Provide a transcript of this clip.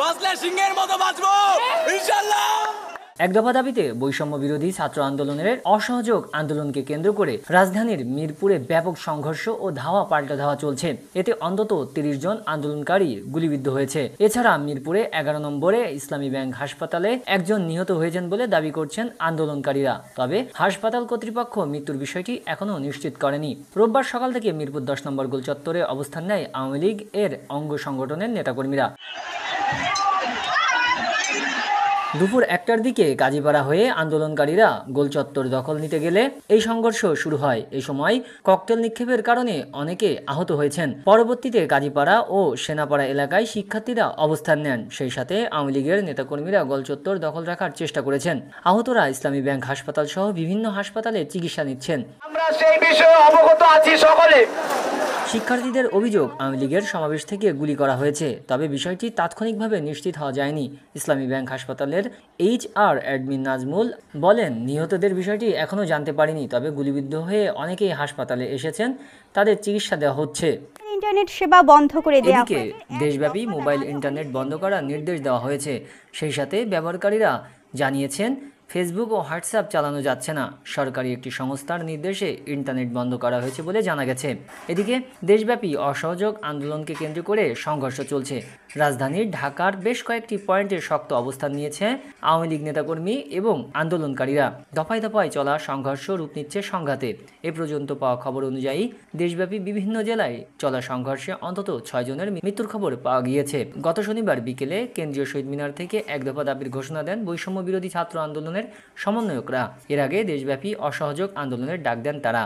বাঁচলে সিংহের মতো বাঁচবো ইনশাআল্লাহ। এক দফা দাবিতে বৈষম্য বিরোধী ছাত্র আন্দোলনের অসহযোগ আন্দোলনকে কেন্দ্র করে রাজধানীর মিরপুরে ব্যাপক সংঘর্ষ ও ধাওয়া পাল্টা ধাওয়া চলছে। এতে অন্তত ৩০ জন আন্দোলনকারী গুলিবিদ্ধ হয়েছে। এছাড়া মিরপুরে ১১ নম্বরে ইসলামী ব্যাংক হাসপাতালে একজন নিহত হয়েছেন বলে দাবি করছেন আন্দোলনকারীরা। তবে হাসপাতাল কর্তৃপক্ষ মৃত্যুর বিষয়টি এখনও নিশ্চিত করেনি। রোববার সকাল থেকে মিরপুর ১০ নম্বর গোল চত্বরে অবস্থান নেয় আওয়ামী লীগ এর অঙ্গ সংগঠনের নেতাকর্মীরা। দুপুর ১টার দিকে কাজীপাড়া হয়ে আন্দোলনকারীরা গোল চত্বর দখল নিতে গেলে এই সংঘর্ষ শুরু হয়। এই সময় ককটেল নিক্ষেপের কারণে অনেকে আহত হয়েছেন। পরবর্তীতে কাজীপাড়া ও সেনাপাড়া এলাকায় শিক্ষার্থীরা অবস্থান নেন। সেই সাথে আওয়ামী লীগের নেতাকর্মীরা গোল চত্বর দখল রাখার চেষ্টা করেছেন। আহতরা ইসলামী ব্যাংক হাসপাতাল সহ বিভিন্ন হাসপাতালে চিকিৎসা নিচ্ছেন। আমরা সেই বিষয়ে অবগত আছি সকলে। শিক্ষার্থীদের অভিযোগ, আওয়ামী লীগের সমাবেশ থেকে গুলি করা হয়েছে। তবে বিষয়টি তাৎক্ষণিকভাবে নিশ্চিত হওয়া যায়নি। ইসলামী ব্যাংক হাসপাতালের HR অ্যাডমিন নাজমুল বলেন, নিহতদের বিষয়টি এখনও জানতে পারিনি। তবে গুলিবিদ্ধ হয়ে অনেকেই হাসপাতালে এসেছেন, তাদের চিকিৎসা দেওয়া হচ্ছে। ইন্টারনেট সেবা বন্ধ করে দেওয়া এদিকে দেশব্যাপী মোবাইল ইন্টারনেট বন্ধ করার নির্দেশ দেওয়া হয়েছে। সেই সাথে ব্যবহারকারীরা জানিয়েছেন ফেসবুক ও হোয়াটসঅ্যাপ চালানো যাচ্ছে না। সরকারি একটি সংস্থার নির্দেশে ইন্টারনেট বন্ধ করা হয়েছে বলে জানা গেছে। এদিকে দেশব্যাপী অসহযোগ আন্দোলনকে কেন্দ্র করে সংঘর্ষ চলছে। রাজধানীর ঢাকার বেশ কয়েকটি পয়েন্টে শক্ত অবস্থান নিয়েছে আওয়ামী লীগ নেতাকর্মী এবং আন্দোলনকারীরা। দফায় দফায় চলা সংঘর্ষ রূপ নিচ্ছে সংঘাতে। এ পর্যন্ত পাওয়া খবর অনুযায়ী দেশব্যাপী বিভিন্ন জেলায় চলা সংঘর্ষে অন্তত ৬ জনের মৃত্যুর খবর পাওয়া গিয়েছে। গত শনিবার বিকেলে কেন্দ্রীয় শহীদ মিনার থেকে এক দফা দাবির ঘোষণা দেন বৈষম্য বিরোধী ছাত্র আন্দোলনের সমন্বয়করা। এর আগে দেশব্যাপী অসহযোগ আন্দোলনের ডাক দেন তারা।